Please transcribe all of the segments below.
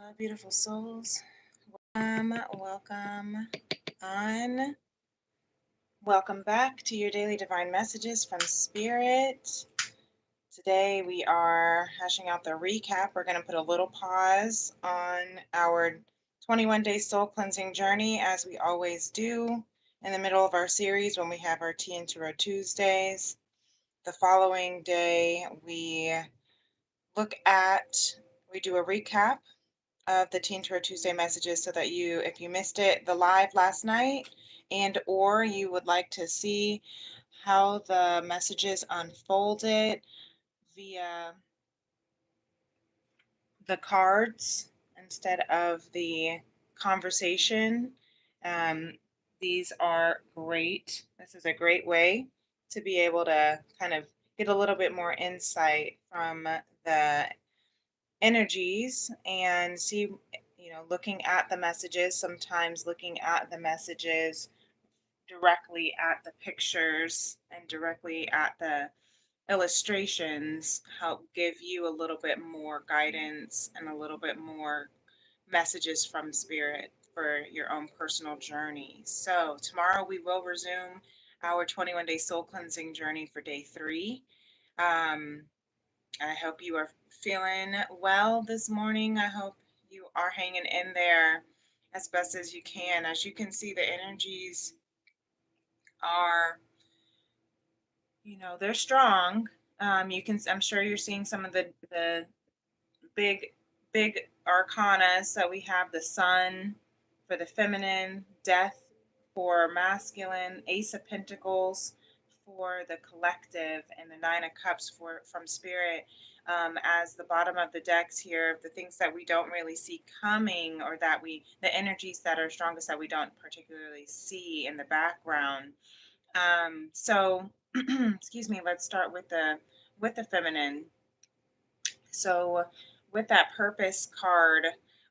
Hello, beautiful souls. Welcome on. Welcome back to your daily divine messages from Spirit. Today we are hashing out the recap. We're going to put a little pause on our 21-day soul cleansing journey, as we always do in the middle of our series when we have our Tea+Tarot Tuesdays. The following day we do a recap of the Tea+Tarot Tuesday messages, so that if you missed the live last night, and or you would like to see how the messages unfolded via the cards instead of the conversation, um, these are great. This is a great way to be able to kind of get a little bit more insight from the energies and see, looking at the messages, sometimes looking at the messages directly at the pictures and directly at the illustrations help give you a little bit more guidance and a little bit more messages from spirit for your own personal journey. So tomorrow we will resume our 21-day soul cleansing journey for day 3. I hope you are feeling well this morning. I hope you are hanging in there as best as you can. As you can see, the energies are, they're strong. I'm sure you're seeing some of the big, big arcana. So we have the Sun for the feminine, Death for masculine, Ace of Pentacles for the collective, and the Nine of Cups from Spirit. As the bottom of the decks here, the things that we don't really see coming, or the energies that are strongest that we don't particularly see in the background. So, excuse me. Let's start with the feminine. So, with that Purpose card,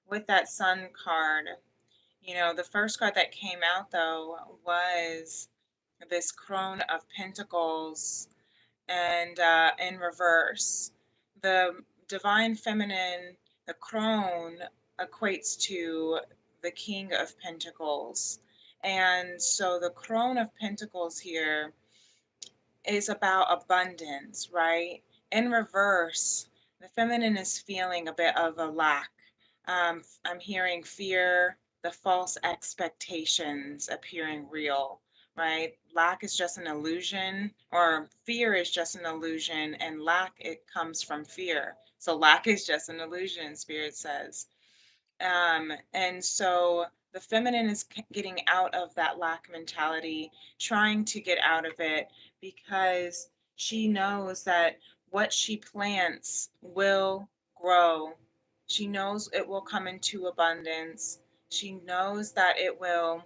with that Sun card, the first card that came out though was this Crone of Pentacles, and in reverse. The divine feminine, the crone, equates to the King of Pentacles. And so the Crone of Pentacles here is about abundance, right? In reverse, the feminine is feeling a bit of a lack. I'm hearing fear, the false expectations appearing real, right? Lack is just an illusion, or fear is just an illusion, and lack, it comes from fear. So lack is just an illusion, Spirit says. And so the feminine is getting out of that lack mentality, trying to get out of it, because she knows that what she plants will grow. She knows it will come into abundance. She knows that it will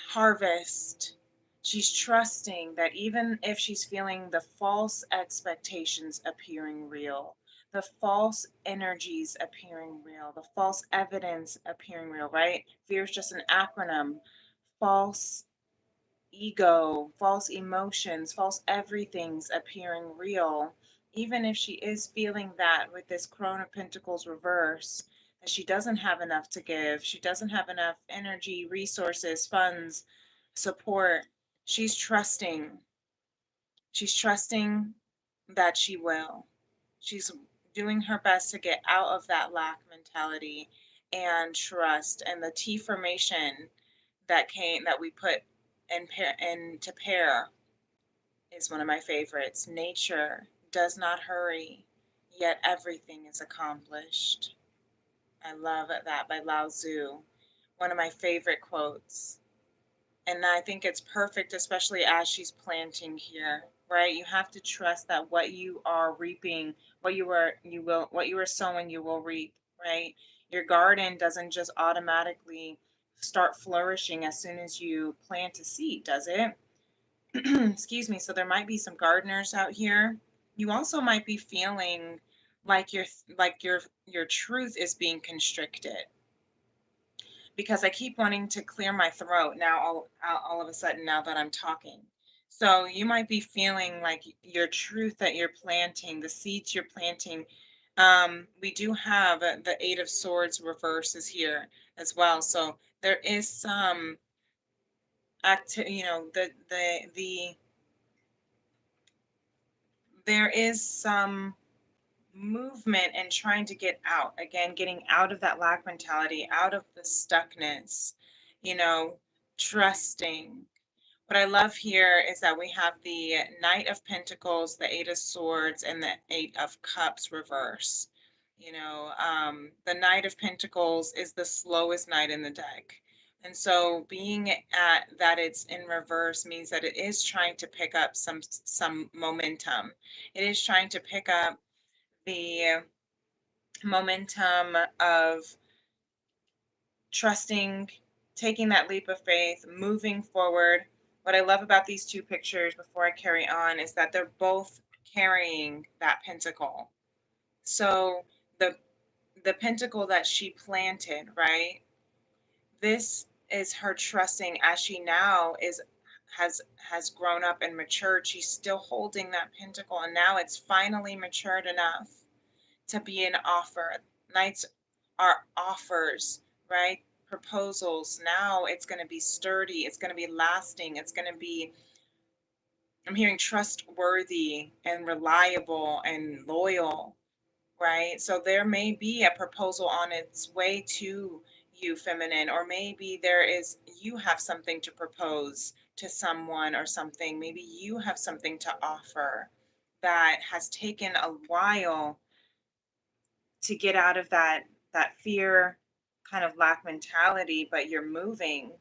harvest. She's trusting that even if she's feeling the false expectations appearing real, the false energies appearing real, the false evidence appearing real, right? Fear is just an acronym. False ego, false emotions, false everything's appearing real. Even if she is feeling that with this Crone of Pentacles reverse, that she doesn't have enough to give, she doesn't have enough energy, resources, funds, support, she's trusting. She's trusting that she will. She's doing her best to get out of that lack mentality and trust. And the T formation that we put into pair is one of my favorites. Nature does not hurry, yet everything is accomplished. I love that, by Lao Tzu. One of my favorite quotes. And I think it's perfect, especially as she's planting here, right? You have to trust that what you are reaping, what you are sowing, you will reap, right? Your garden doesn't just automatically start flourishing as soon as you plant a seed, does it? Excuse me. So there might be some gardeners out here. You also might be feeling like your truth is being constricted, because I keep wanting to clear my throat now, all of a sudden, now that I'm talking. So you might be feeling like your truth that you're planting, the seeds you're planting, We do have the Eight of Swords reverse is here as well. So there is some there is some movement and trying to get out again, getting out of that lack mentality, out of the stuckness, you know, trusting. What I love here is that we have the Knight of Pentacles, the Eight of Swords, and the Eight of Cups reverse. The Knight of Pentacles is the slowest knight in the deck. And so being at that it's in reverse means that it is trying to pick up some momentum. It is trying to pick up the momentum of trusting, taking that leap of faith, moving forward. What I love about these two pictures before I carry on is that they're both carrying that pentacle. So the the pentacle that she planted, right? This is her trusting as she now is has grown up and matured. She's still holding that pentacle and now it's finally matured enough to be an offer. Knights are offers, right? Proposals. Now it's going to be sturdy. It's going to be lasting. It's going to be, I'm hearing trustworthy and reliable and loyal, right? So there may be a proposal on its way to you, feminine, or maybe you have something to propose to someone or something. Maybe you have something to offer that has taken a while to get out of that fear kind of lack mentality, but you're moving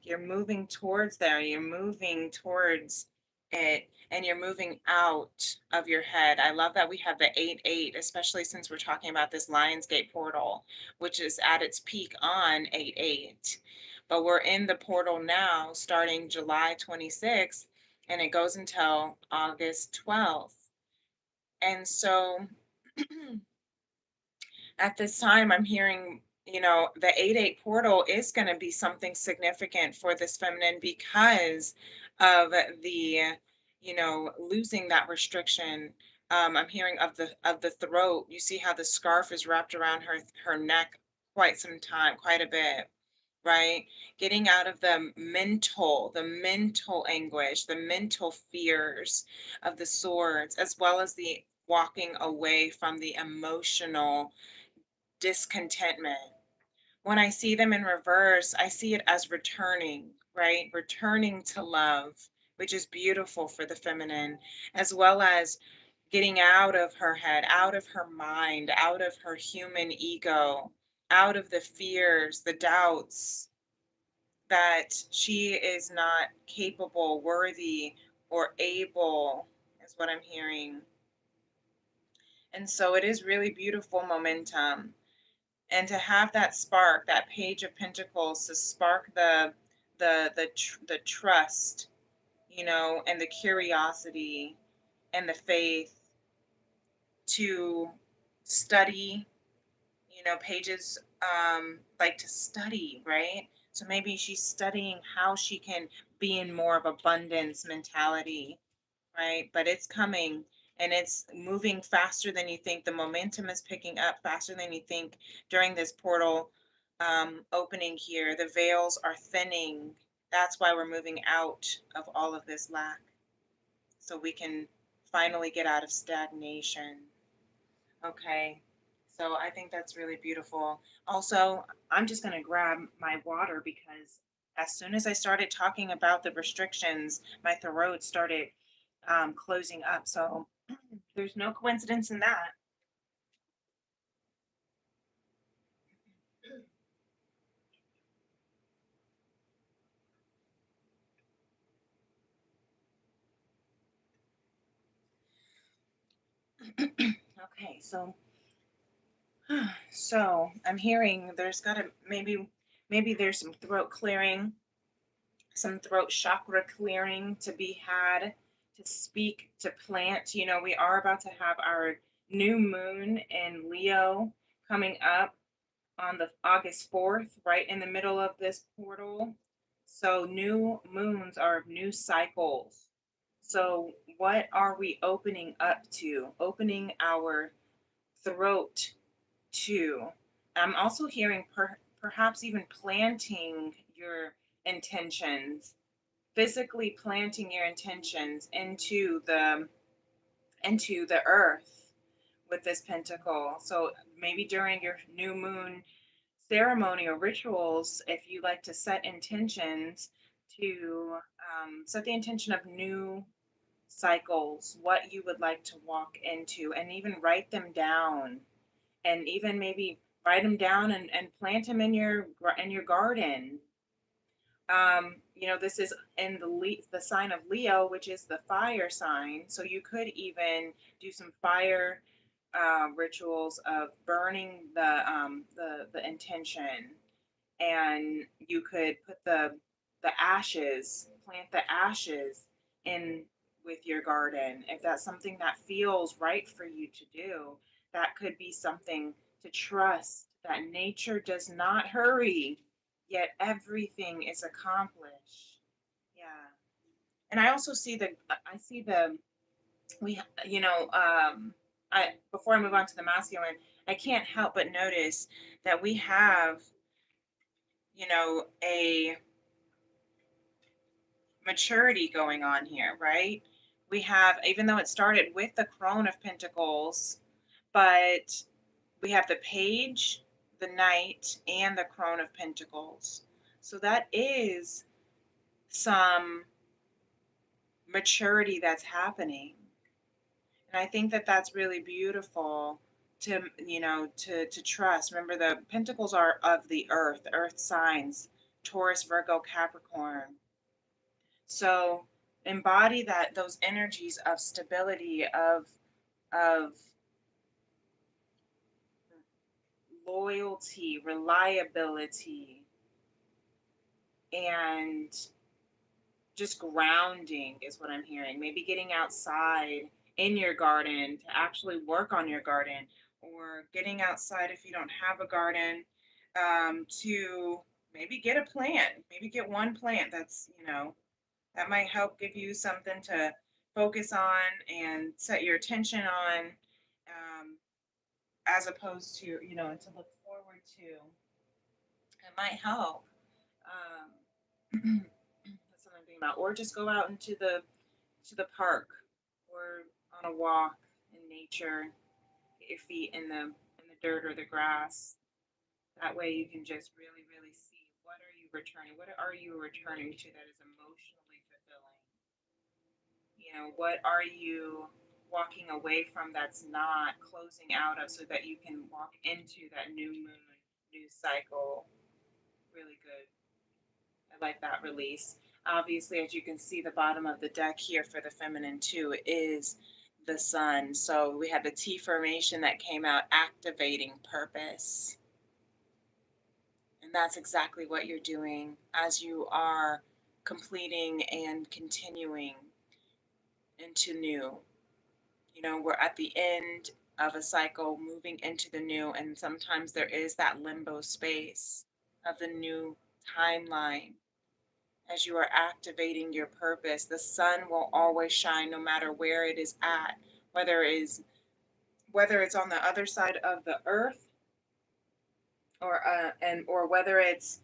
towards there, you're moving towards it, and you're moving out of your head. I love that we have the 8-8, especially since we're talking about this Lionsgate portal, which is at its peak on 8-8, but we're in the portal now starting July 26th and it goes until August 12th. And so at this time, I'm hearing, the 8-8 portal is going to be something significant for this feminine because of the, losing that restriction. I'm hearing of the throat. You see how the scarf is wrapped around her neck quite some time, quite a bit, right? Getting out of the mental anguish, the mental fears of the swords, as well as the walking away from the emotional discontentment. When I see them in reverse, I see it as returning, right? Returning to love, which is beautiful for the feminine, as well as getting out of her head, out of her mind, out of her human ego, out of the fears, the doubts that she is not capable, worthy, or able, is what I'm hearing. And so it is really beautiful momentum. And to have that spark, that Page of Pentacles, to spark the trust, and the curiosity and the faith to study. Pages like to study, right? So maybe she's studying how she can be in more of abundance mentality, right? But it's coming and it's moving faster than you think. The momentum is picking up faster than you think during this portal opening here. The veils are thinning. That's why we're moving out of all of this lack. So we can finally get out of stagnation. Okay. So I think that's really beautiful. Also, I'm just going to grab my water because as soon as I started talking about the restrictions, my throat started closing up. So there's no coincidence in that. Okay, so I'm hearing there's got to maybe there's some throat clearing, some throat chakra clearing to be had, to speak, to plant. We are about to have our new moon in Leo coming up on the August 4th, right in the middle of this portal. So new moons are new cycles. So what are we opening up to? Opening our throat too. I'm also hearing perhaps even planting your intentions, physically planting your intentions into the earth with this pentacle. So maybe during your new moon ceremony or rituals, if you like to set intentions to set the intention of new cycles, what you would like to walk into, and even write them down, and even maybe write them down and plant them in your garden. This is in the sign of Leo, which is the fire sign. So you could even do some fire rituals of burning the intention, and you could put the ashes, plant the ashes in with your garden. If that's something that feels right for you to do, that could be something to trust that nature does not hurry, yet everything is accomplished. Yeah. And I also see I see the, we, you know, I, before I move on to the masculine, I can't help but notice that we have, a maturity going on here, right? We have, even though it started with the Crone of Pentacles, but we have the Page, the Knight, and the Crone of Pentacles. So that is some maturity that's happening. And I think that that's really beautiful to trust. Remember, the Pentacles are of the earth signs, Taurus, Virgo, Capricorn. So embody those energies of stability, of loyalty, reliability, and just grounding is what I'm hearing. Maybe getting outside in your garden to actually work on your garden, or getting outside if you don't have a garden, to maybe get a plant, maybe get one plant that might help give you something to focus on and set your attention on, as opposed to, to look forward to. It might help. That's something I'm thinking about. Or just go out into the park, or on a walk in nature. Get your feet in the dirt or the grass. That way you can just really, really see, what are you returning? What are you returning to that is emotionally fulfilling? What are you walking away from that's not closing out of, so that you can walk into that new moon, new cycle? Really good. I like that release. Obviously, as you can see, the bottom of the deck here for the feminine too is the sun. So we had the T formation that came out, activating purpose. And that's exactly what you're doing as you are completing and continuing into new. We're at the end of a cycle, moving into the new, and sometimes there is that limbo space of the new timeline. As you are activating your purpose, the sun will always shine no matter where it is at, whether it's on the other side of the earth, or whether it's,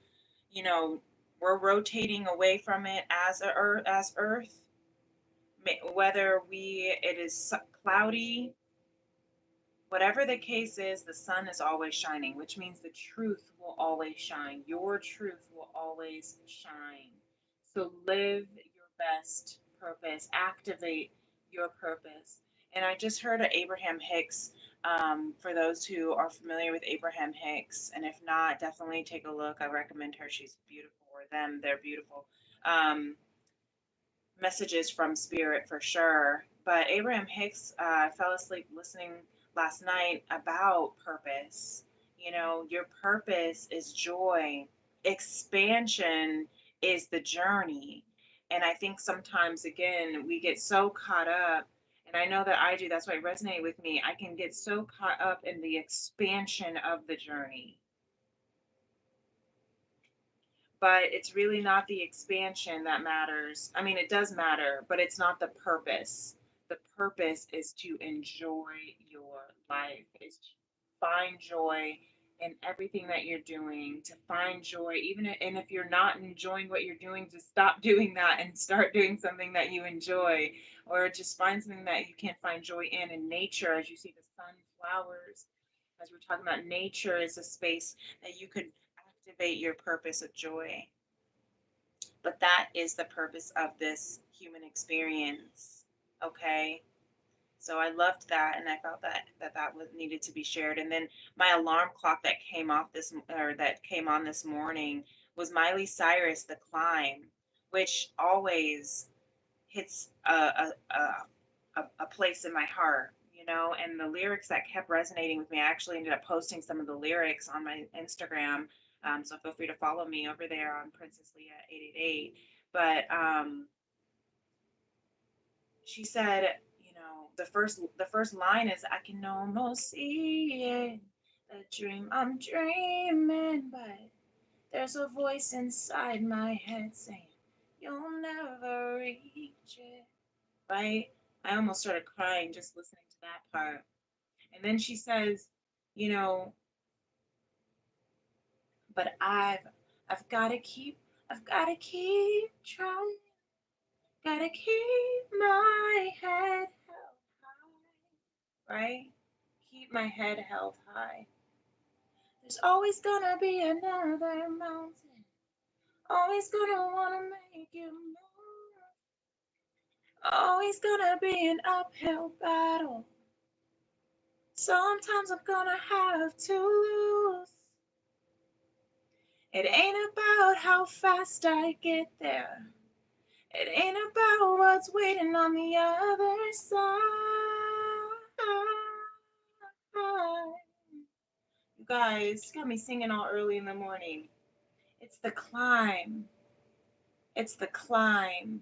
you know, we're rotating away from it as earth, whether it is cloudy. Whatever the case is, the sun is always shining, which means the truth will always shine. Your truth will always shine. So live your best purpose, activate your purpose. And I just heard of Abraham Hicks. For those who are familiar with Abraham Hicks, and if not, definitely take a look. I recommend her. She's beautiful, or them, they're beautiful. Um, Messages from spirit for sure. But Abraham Hicks, I fell asleep listening last night about purpose. Your purpose is joy, expansion is the journey. And I think sometimes, again, we get so caught up, and I know that I do, that's why it resonated with me. I can get so caught up in the expansion of the journey, but it's really not the expansion that matters. I mean, it does matter, but it's not the purpose. The purpose is to enjoy your life. find joy in everything that you're doing, to find joy, and if you're not enjoying what you're doing, to stop doing that and start doing something that you enjoy, or just find something that you can find joy in nature, as you see the sunflowers, as we're talking about nature is a space that you could activate your purpose of joy. But that is the purpose of this human experience. Okay? So I loved that, and I felt that was needed to be shared. And then my alarm clock that came off this or that came on this morning was Miley Cyrus, "The Climb," which always hits a place in my heart, you know. And the lyrics that kept resonating with me, I actually ended up posting some of the lyrics on my Instagram. So feel free to follow me over there on Princess Leah 888. But she said, you know, the first line is, "I can almost see it, the dream I'm dreaming, but there's a voice inside my head saying you'll never reach it." Right? I almost started crying just listening to that part. And then she says, you know, but I've got to keep trying, gotta keep my head held high, right? Keep my head held high. There's always gonna be another mountain, always gonna wanna make you move, always gonna be an uphill battle. Sometimes I'm gonna have to lose. It ain't about how fast I get there. It ain't about what's waiting on the other side. You guys got me singing all early in the morning. It's the climb. It's the climb.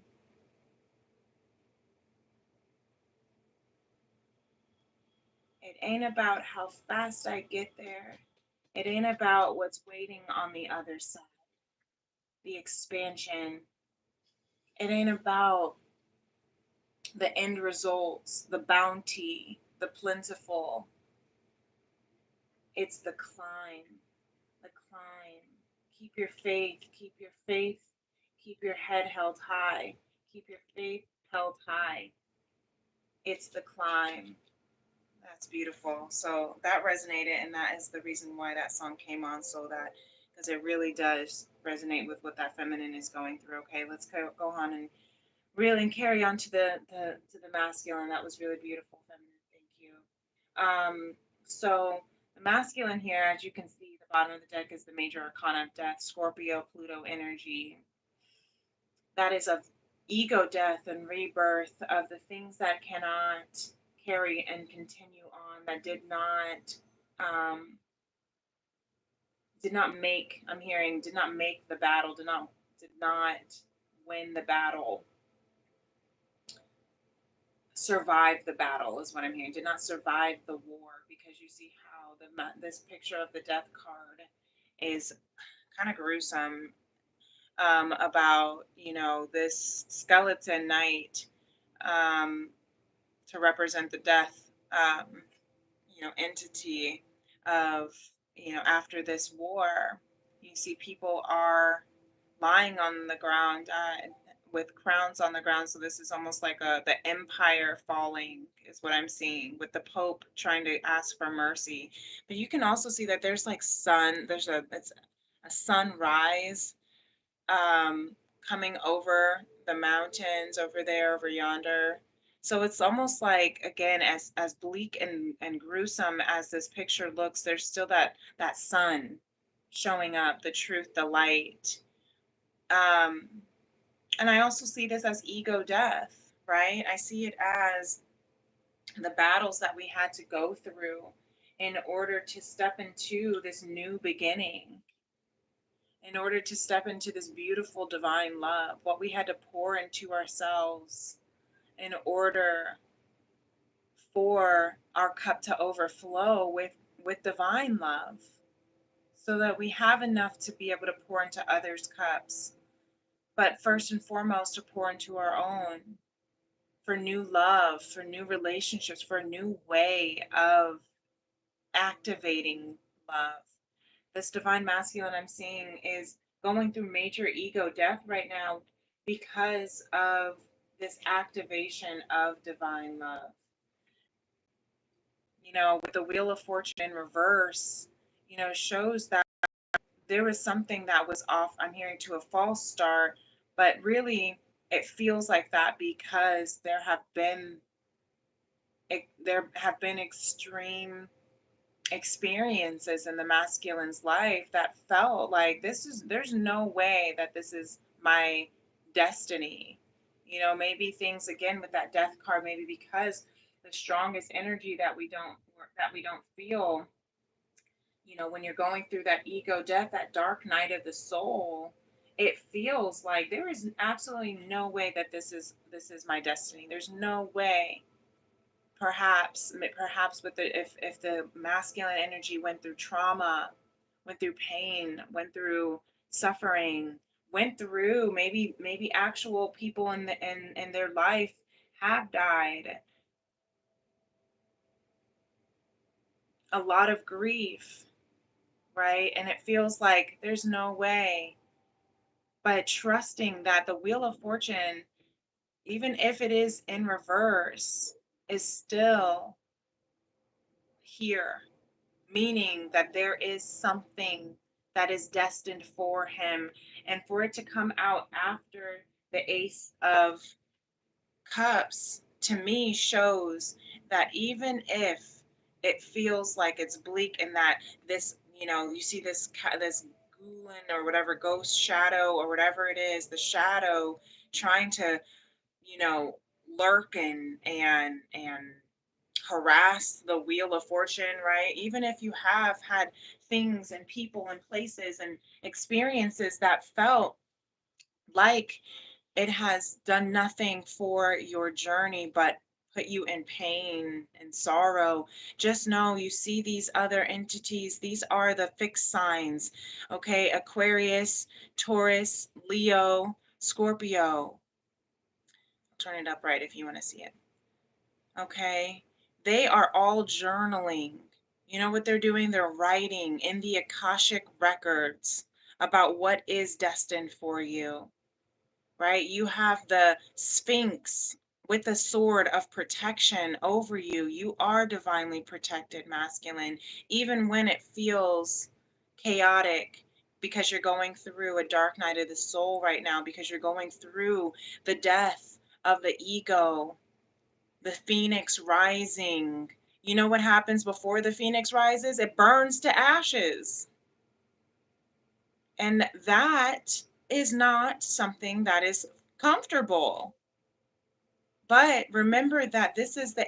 It ain't about how fast I get there. It ain't about what's waiting on the other side. The expansion. It ain't about the end results, the bounty, the plentiful. It's the climb, the climb. Keep your faith, keep your faith, keep your head held high, keep your faith held high. It's the climb. That's beautiful. So that resonated, and that is the reason why that song came on. So that, because it really does resonate with what that feminine is going through. Okay, let's go on and really carry on to the masculine. That was really beautiful, feminine. Thank you. So the masculine here, as you can see, the bottom of the deck is the major arcana of death, Scorpio, Pluto energy. That is of ego death and rebirth, of the things that cannot carry and continue on, that um, did not make. I'm hearing did not make the battle, did not win the battle, survive the battle is what I'm hearing. Did not survive the war, because you see how this picture of the death card is kind of gruesome, about, this skeleton knight, um, to represent the death, entity of, after this war. You see people are lying on the ground, with crowns on the ground. So this is almost like the empire falling is what I'm seeing, with the Pope trying to ask for mercy. But you can also see that there's like it's a sunrise, um, coming over the mountains over there, over yonder. So it's almost like, again, as bleak and gruesome as this picture looks, there's still that sun showing up, the truth, the light. Um, and I also see this as ego death, right? I see it as the battles that we had to go through in order to step into this new beginning, in order to step into this beautiful divine love, what we had to pour into ourselves in order for our cup to overflow with divine love, so that we have enough to be able to pour into others' cups, but first and foremost to pour into our own, for new love, for new relationships, for a new way of activating love. This divine masculine I'm seeing is going through major ego death right now because of this activation of divine love. With the Wheel of Fortune in reverse, shows that there was something that was off. I'm hearing to a false start, but really it feels like that because there have been extreme experiences in the masculine's life that felt like there's no way that this is my destiny. Maybe things again with that death card, maybe because the strongest energy that we don't feel, when you're going through that ego death, that dark night of the soul, it feels like there is absolutely no way that this is my destiny. There's no way. Perhaps with if the masculine energy went through trauma, went through pain, went through suffering, went through maybe actual people in their life have died, a lot of grief, right? And it feels like there's no way. But trusting that the Wheel of Fortune, even if it is in reverse, is still here, meaning that there is something that is destined for him. And for it to come out after the Ace of Cups, to me, shows that even if it feels like it's bleak and that this, you see this Gulen or whatever, ghost shadow or whatever it is, the shadow trying to, you know, lurk and harass the Wheel of Fortune, right? Even if you have had things and people and places and experiences that felt like it has done nothing for your journey but put you in pain and sorrow, just know you see these other entities. These are the fixed signs, okay? Aquarius, Taurus, Leo, Scorpio. I'll turn it up right if you want to see it. Okay? They are all journaling. You know what they're doing? They're writing in the Akashic records about what is destined for you, right? You have the Sphinx with the sword of protection over you. You are divinely protected, masculine, even when it feels chaotic because you're going through a dark night of the soul right now, because you're going through the death of the ego, the phoenix rising. You know what happens before the phoenix rises? It burns to ashes. And that is not something that is comfortable. But remember that this is the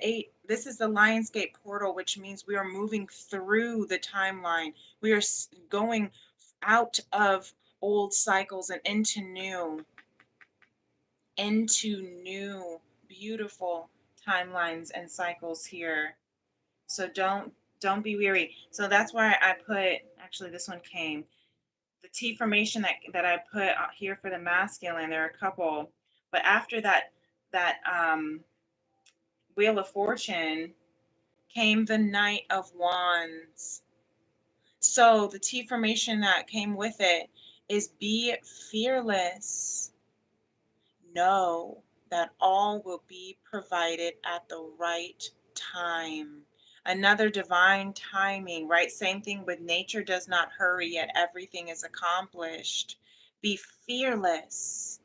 Lionsgate portal, which means we are moving through the timeline. We are going out of old cycles and into new beautiful timelines and cycles here. So don't be weary. So that's why I put, actually this one came, the T formation that I put here for the masculine. There are a couple, but after that Wheel of Fortune came the Knight of Wands. So the T formation that came with it is be fearless. Know that all will be provided at the right time. Another divine timing, right? Same thing with nature does not hurry, yet everything is accomplished. Be fearless.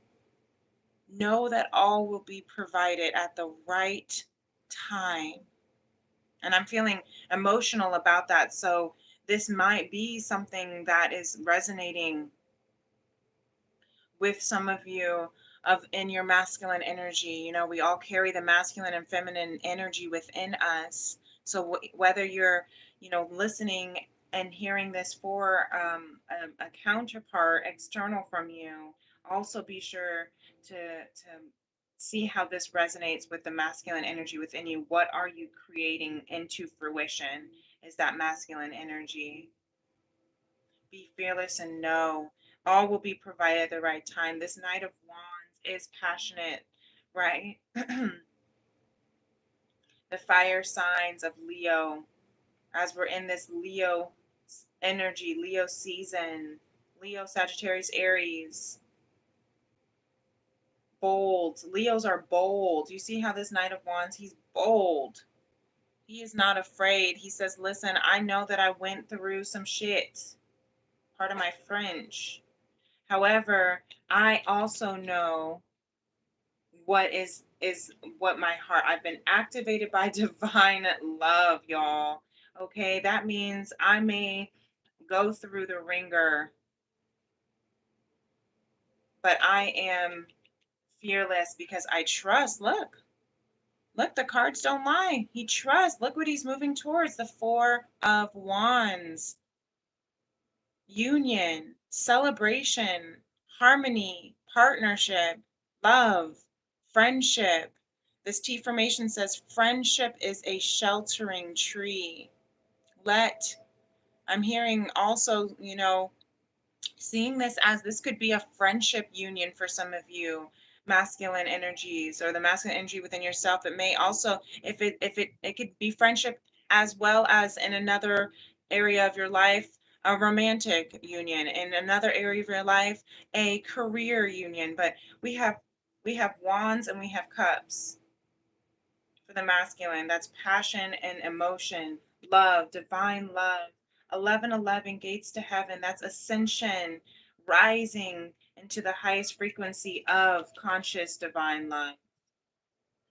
Know that all will be provided at the right time. And I'm feeling emotional about that. So this might be something that is resonating with some of you of in your masculine energy. We all carry the masculine and feminine energy within us. So whether you're, listening and hearing this for a counterpart external from you, also be sure to see how this resonates with the masculine energy within you. What are you creating into fruition? Is that masculine energy? Be fearless and know all will be provided at the right time. This Knight of Wands is passionate, right? The fire signs of Leo. as we're in this Leo energy, Leo season, Leo, Sagittarius, Aries. Bold. Leos are bold. You see how this Knight of Wands, he's bold. He is not afraid. He says, listen, I know that I went through some shit. Part of my French. However, I also know what is what my heart, I've been activated by divine love, y'all. Okay, that means I may go through the ringer, but I am fearless because I trust. Look, the cards don't lie. He trusts. Look what he's moving towards, the Four of Wands. Union, celebration, harmony, partnership, love, friendship. This T formation says friendship is a sheltering tree. I'm hearing also, seeing this as this could be a friendship union for some of you, masculine energies, or the masculine energy within yourself. It may also, if it could be friendship as well as in another area of your life, a romantic union, in another area of your life, a career union. But we have we have wands and we have cups for the masculine. That's passion and emotion, love, divine love. 1111, gates to heaven. That's ascension, rising into the highest frequency of conscious divine love.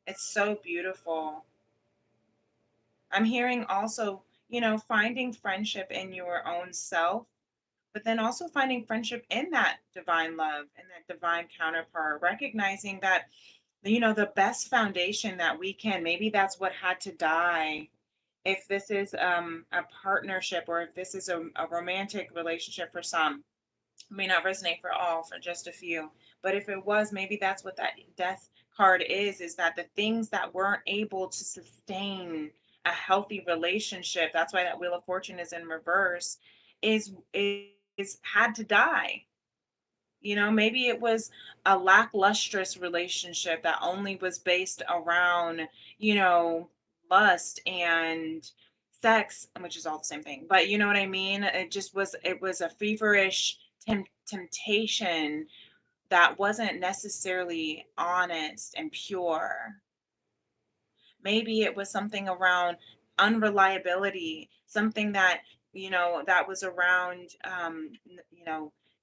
It's so beautiful. I'm hearing also, finding friendship in your own self, but then also finding friendship in that divine love, in that divine counterpart, recognizing that, the best foundation that we can, maybe that's what had to die. If this is a partnership, or if this is a romantic relationship for some, it may not resonate for all, for just a few. But if it was, maybe that's what that death card is that the things that weren't able to sustain a healthy relationship, that's why that Wheel of Fortune is in reverse, is had to die. Maybe it was a lacklustrous relationship that only was based around, you know, lust and sex, which is all the same thing. But you know what I mean? It was a feverish temptation that wasn't necessarily honest and pure. Maybe it was something around unreliability, something that was around,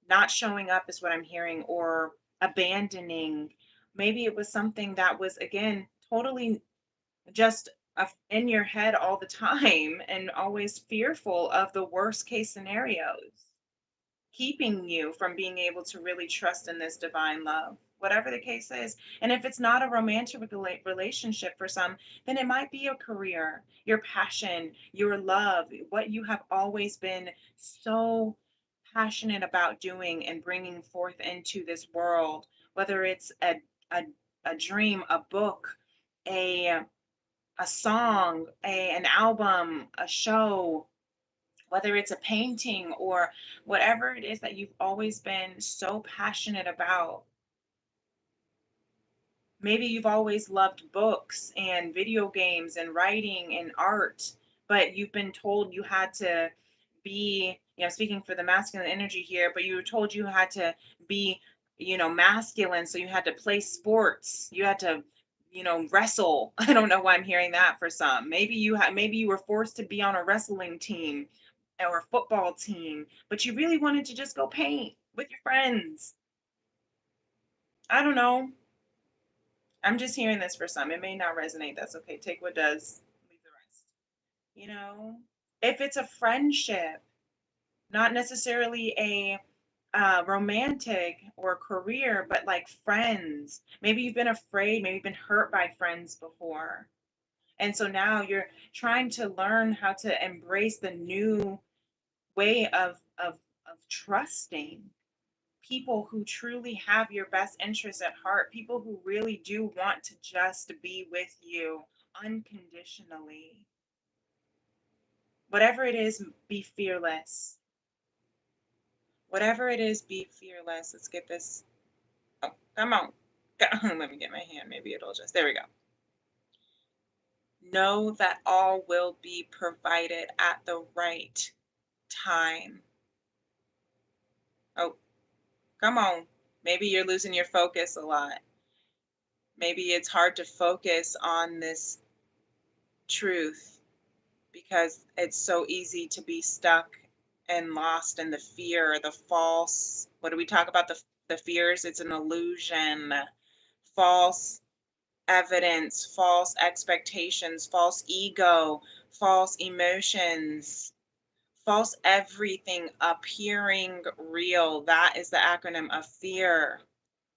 not showing up is what I'm hearing, or abandoning. Maybe it was something that was, again, totally just in your head all the time and always fearful of the worst case scenarios, keeping you from being able to really trust in this divine love, whatever the case is. And if it's not a romantic relationship for some, then it might be a career, your passion, your love, what you have always been so passionate about doing and bringing forth into this world, whether it's a, a dream, a book, a, a song, an album, a show, whether it's a painting or whatever it is that you've always been so passionate about. Maybe you've always loved books and video games and writing and art, but you've been told you had to be, speaking for the masculine energy here, but you were told you had to be, masculine. So you had to play sports. You had to, wrestle. I don't know why I'm hearing that for some. Maybe you were forced to be on a wrestling team or a football team, but you really wanted to just go paint with your friends. I don't know. I'm just hearing this for some. It may not resonate. That's okay. Take what does, leave the rest. You know, if it's a friendship, not necessarily a romantic or career, but like friends. Maybe you've been afraid, maybe you've been hurt by friends before. And so now you're trying to learn how to embrace the new way of trusting people who truly have your best interests at heart, people who really do want to just be with you unconditionally. Whatever it is, be fearless. Whatever it is, be fearless. Let's get this. Oh, come on. Let me get my hand. Maybe it'll just. There we go. Know that all will be provided at the right time. Oh, come on. Maybe you're losing your focus a lot. Maybe it's hard to focus on this truth because it's so easy to be stuck and lost in the fear, the false. What do we talk about? The fears? It's an illusion, false evidence, false expectations, false ego, false emotions, false everything appearing real. That is the acronym of fear.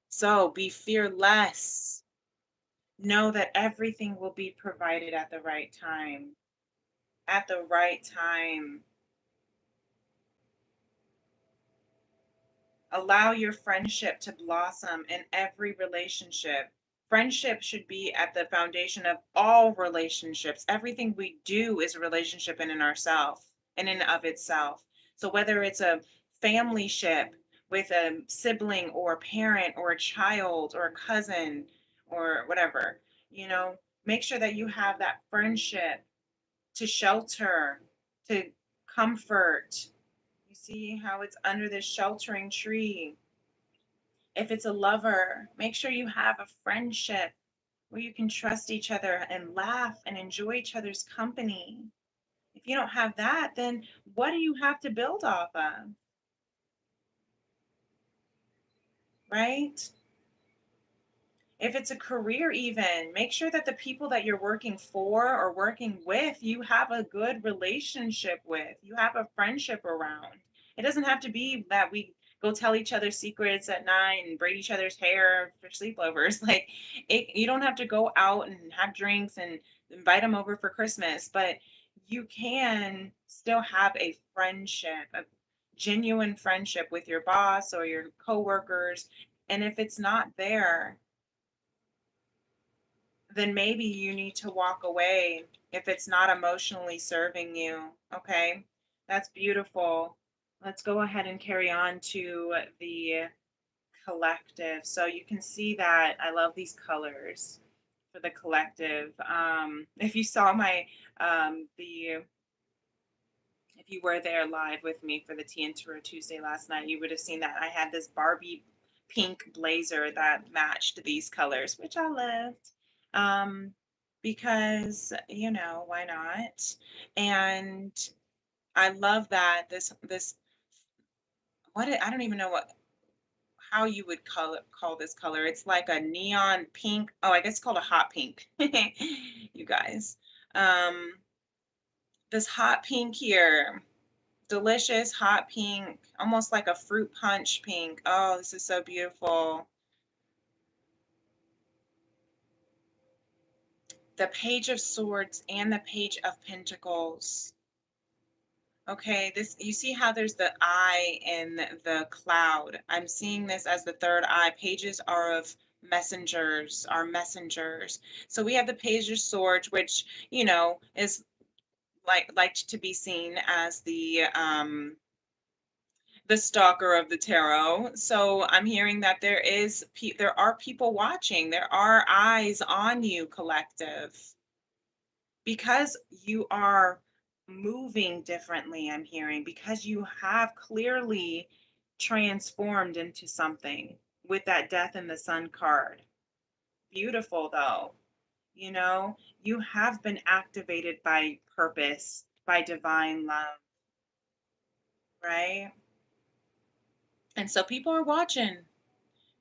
So be fearless. Know that everything will be provided at the right time. At the right time. Allow your friendship to blossom in every relationship. Friendship should be at the foundation of all relationships. Everything we do is a relationship in and ourself, in and of itself. So whether it's a family ship with a sibling or a parent or a child or a cousin or whatever, make sure that you have that friendship to shelter, to comfort. You see how it's under this sheltering tree. If it's a lover, make sure you have a friendship where you can trust each other and laugh and enjoy each other's company. If you don't have that, then what do you have to build off of? Right? If it's a career, even make sure that the people that you're working for or working with, you have a good relationship with, you have a friendship around. It doesn't have to be that we go tell each other secrets at night and braid each other's hair for sleepovers. Like, you don't have to go out and have drinks and invite them over for Christmas, but you can still have a friendship, a genuine friendship with your boss or your coworkers. And if it's not there, then maybe you need to walk away if it's not emotionally serving you. Okay, that's beautiful. Let's go ahead and carry on to the collective. So you can see that I love these colors for the collective. If you saw my the if you were there live with me for the Tea and Tarot Tuesday last night, you would have seen that I had this Barbie pink blazer that matched these colors, which I loved. Because, why not? And I love that this I don't even know how you would call this color. It's like a neon pink. Oh, I guess it's called a hot pink. You guys. Um, this hot pink here. Delicious hot pink, almost like a fruit punch pink. Oh, this is so beautiful. The Page of Swords and the Page of Pentacles. Okay, this, you see how there's the eye in the cloud. I'm seeing this as the third eye. Pages are of messengers, are messengers. So we have the Page of Swords, which, is liked to be seen as the stalker of the tarot. So I'm hearing that there are people watching. There are eyes on you, collective, because you are moving differently. I'm hearing because you have clearly transformed into something with that Death in the Sun card. Beautiful though. You know, you have been activated by purpose, by divine love, right? And so people are watching.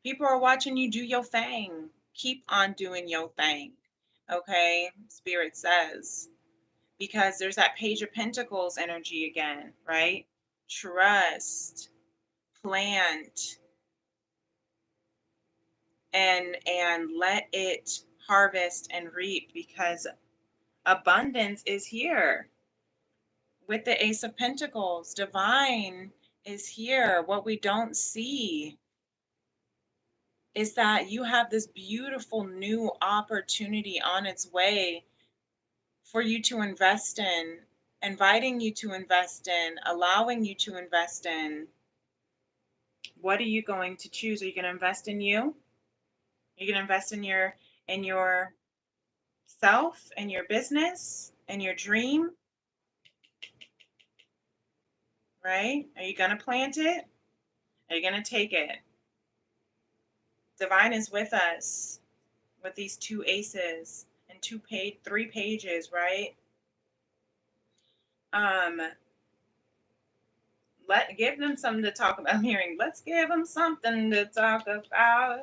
People are watching you do your thing. Keep on doing your thing. Okay? Spirit says. Because there's that Page of Pentacles energy again, right? Trust, plant, and let it harvest and reap because abundance is here. With the Ace of Pentacles, divine is here. What we don't see is that you have this beautiful new opportunity on its way for you to invest in, inviting you to invest in, allowing you to invest in. What are you going to choose? Are you going to invest in you? Are you going to invest in your self and your business and your dream, right? Are you going to plant it? Are you going to take it? Divine is with us with these two aces and three pages, right? Give them something to talk about. I'm hearing, let's give them something to talk about,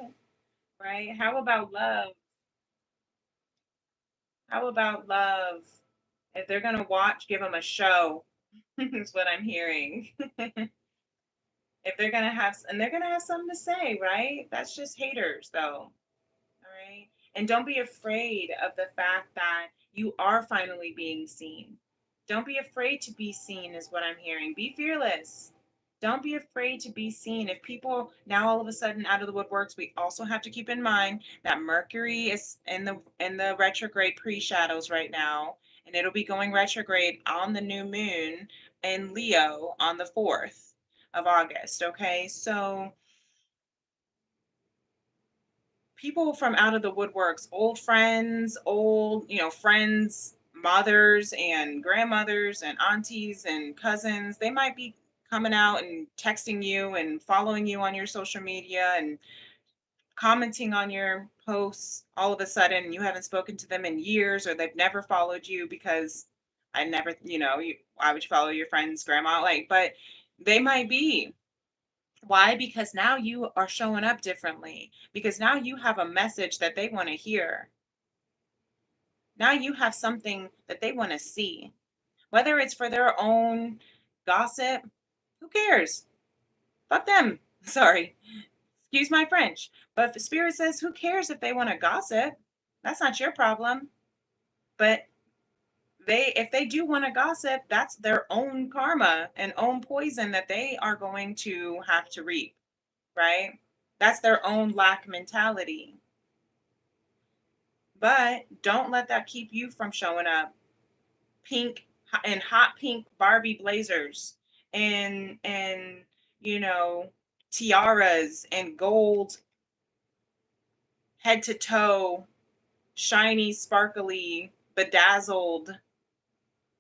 right? How about love? How about love? If they're gonna watch, give them a show. Is what I'm hearing. If they're gonna have, and they're gonna have something to say, right? That's just haters, though. All right. And don't be afraid of the fact that you are finally being seen. Don't be afraid to be seen, is what I'm hearing. Be fearless. Don't be afraid to be seen. If people now all of a sudden out of the woodworks, we also have to keep in mind that Mercury is in the retrograde pre-shadows right now, and it'll be going retrograde on the new moon in Leo on the 4th of August. Okay, so people from out of the woodworks, old friends, friends, mothers and grandmothers and aunties and cousins, they might be coming out and texting you and following you on your social media and commenting on your posts all of a sudden. You haven't spoken to them in years, or they've never followed you because I never, why would you follow your friend's grandma? But they might be. Why? Because now you are showing up differently. Because now you have a message that they want to hear. Now you have something that they want to see. Whether it's for their own gossip, who cares? Fuck them. Sorry. Excuse my French. But if Spirit says, who cares if they want to gossip? That's not your problem. But if they do want to gossip, that's their own karma and own poison that they are going to have to reap, right? That's their own lack mentality. But don't let that keep you from showing up pink and hot pink Barbie blazers and tiaras and gold head to toe, shiny, sparkly, bedazzled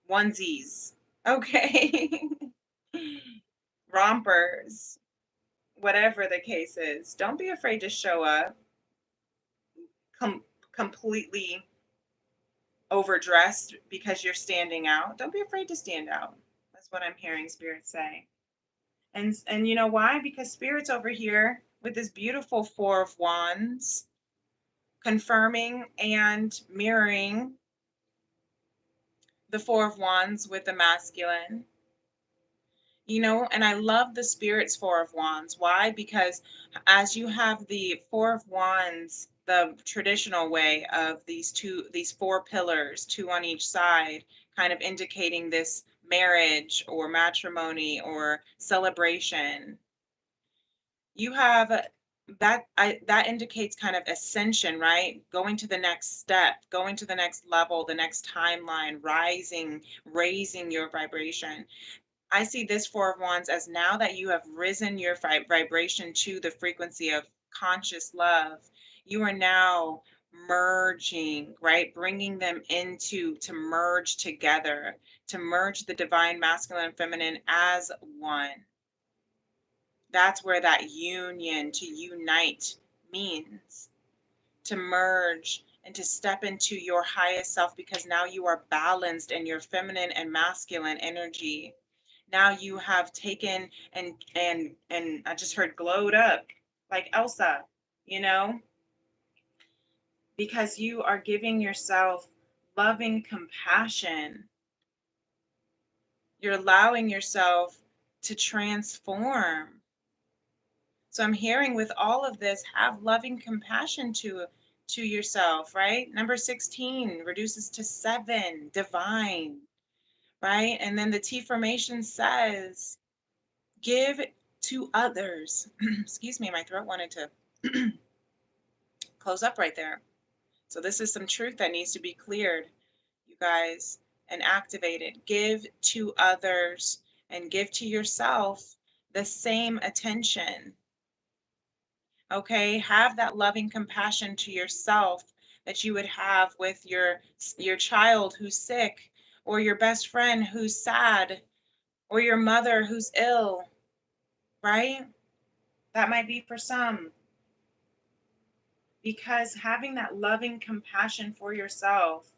onesies. Okay. Rompers, whatever the case is. Don't be afraid to show up completely overdressed because you're standing out. Don't be afraid to stand out. That's what I'm hearing Spirit say. And you know why? Because Spirit's over here with this beautiful 4 of Wands, confirming and mirroring the 4 of Wands with the masculine. And I love the Spirit's 4 of Wands. Why? Because as you have the 4 of Wands, the traditional way of these 4 pillars, 2 on each side, kind of indicating this marriage or matrimony or celebration. You have that indicates kind of ascension, right? Going to the next step, going to the next level, the next timeline, rising, raising your vibration. I see this 4 of Wands as now that you have risen your vibration to the frequency of conscious love, you are now merging, right? Bringing them to merge together, to merge the divine masculine and feminine as one. That's where that union, to unite, means to merge and to step into your highest self, because now you are balanced in your feminine and masculine energy. Now you have taken and I just heard glowed up like Elsa, you know, because you are giving yourself loving compassion. You're allowing yourself to transform. So I'm hearing with all of this, have loving compassion to yourself, right? Number 16 reduces to 7, divine, right? And then the T formation says, give to others. Excuse me, my throat wanted to close up right there. So this is some truth that needs to be cleared, you guys, and activated. Give to others and give to yourself the same attention. Okay, have that loving compassion to yourself that you would have with your child who's sick, or your best friend who's sad, or your mother who's ill, right? That might be for some. Because having that loving compassion for yourself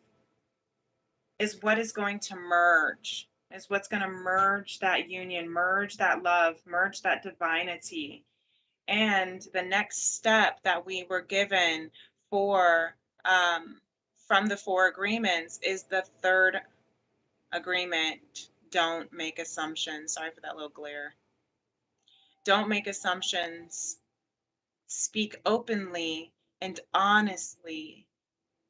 is what is going to merge, is what's going to merge that union, merge that love, merge that divinity. And the next step that we were given for from the 4 agreements is the 3rd agreement. Don't make assumptions. Sorry for that little glare. Don't make assumptions. Speak openly and honestly.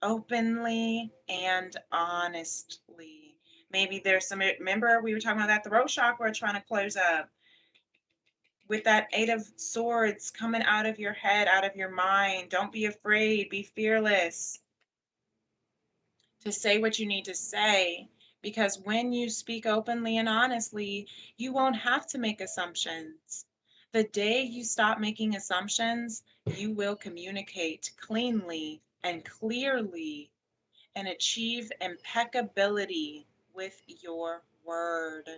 Openly and honestly. Maybe there's some, remember we were talking about that throat chakra trying to close up. With that 8 of Swords coming out of your head, out of your mind. Don't be afraid, be fearless to say what you need to say. Because when you speak openly and honestly, you won't have to make assumptions. The day you stop making assumptions, you will communicate cleanly and clearly and achieve impeccability with your word.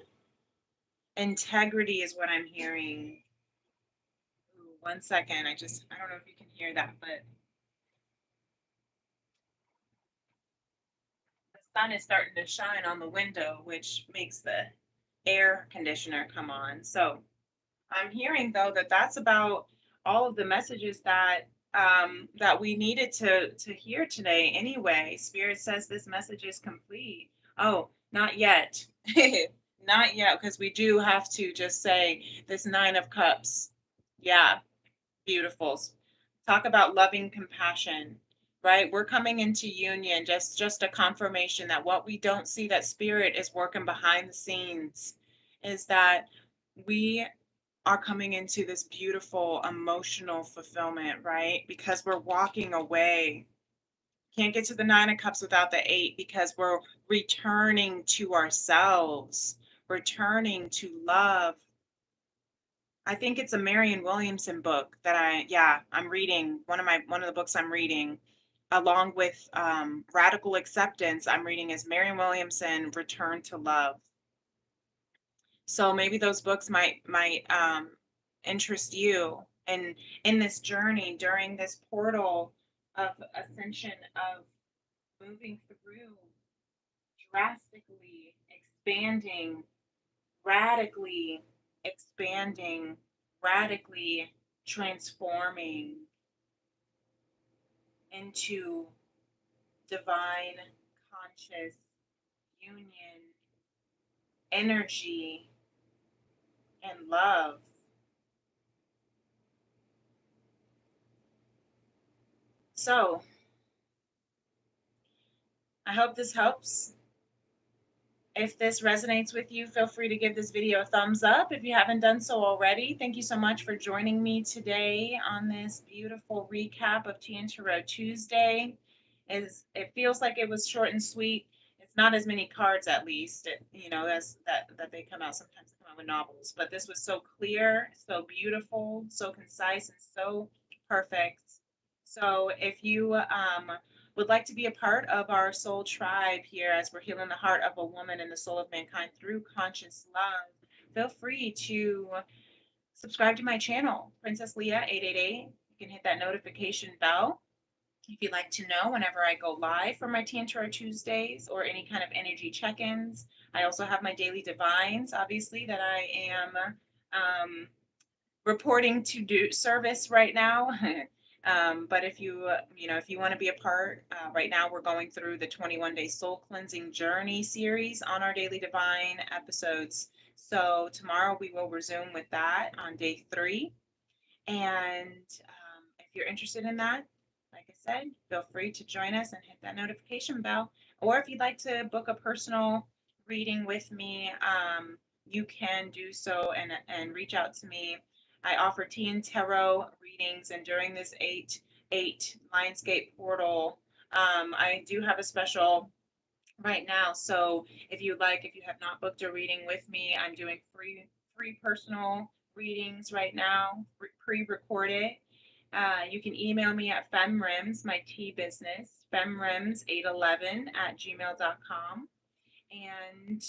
Integrity is what I'm hearing. Ooh, 1 second. I don't know if you can hear that, but the sun is starting to shine on the window, which makes the air conditioner come on. So I'm hearing though that that's about all of the messages that we needed to hear today. Anyway, Spirit says this message is complete. Oh, not yet, not yet, because we do have to just say this 9 of Cups. Yeah, beautiful. Talk about loving compassion, right? We're coming into union, just a confirmation that what we don't see, that Spirit is working behind the scenes, is that we are coming into this beautiful emotional fulfillment, right? Because we're walking away. Can't get to the 9 of Cups without the 8, because we're returning to ourselves, returning to love. I think it's a Marianne Williamson book that I'm reading. One of the books I'm reading, along with Radical Acceptance, I'm reading is Marianne Williamson, Return to Love. So maybe those books might interest you in this journey, during this portal of ascension, of moving through, drastically expanding, radically expanding, radically transforming into divine conscious union, energy, and love. So I hope this helps. If this resonates with you, feel free to give this video a thumbs up if you haven't done so already. Thank you so much for joining me today on this beautiful recap of Tea+Tarot Tuesday. It feels like it was short and sweet. It's not as many cards, at least, as that they come out. Sometimes they come out with novels, but this was so clear, so beautiful, so concise, and so perfect. So if you would like to be a part of our soul tribe here, as we're healing the heart of a woman and the soul of mankind through conscious love, feel free to subscribe to my channel, Princess Leah 888. You can hit that notification bell if you'd like to know whenever I go live for my Tea+Tarot Tuesdays or any kind of energy check-ins. I also have my daily divines, obviously, that I am reporting to do service right now. But if if you want to be a part, right now we're going through the 21-day soul cleansing journey series on our daily divine episodes. So tomorrow we will resume with that on day 3. And if you're interested in that, like I said, feel free to join us and hit that notification bell. Or if you'd like to book a personal reading with me, you can do so and reach out to me. I offer tea and tarot readings, and during this 8/8 Lionsgate portal, I do have a special right now. So if you have not booked a reading with me, I'm doing free personal readings right now, pre-recorded. You can email me at femrims, my tea business, femrims811@gmail.com. And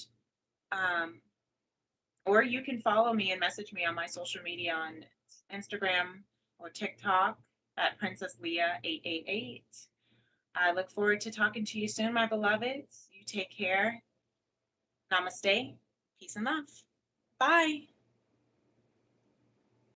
or you can follow me and message me on my social media on Instagram or TikTok at Princess Leah 888. I look forward to talking to you soon, my beloveds. You take care. Namaste. Peace and love. Bye.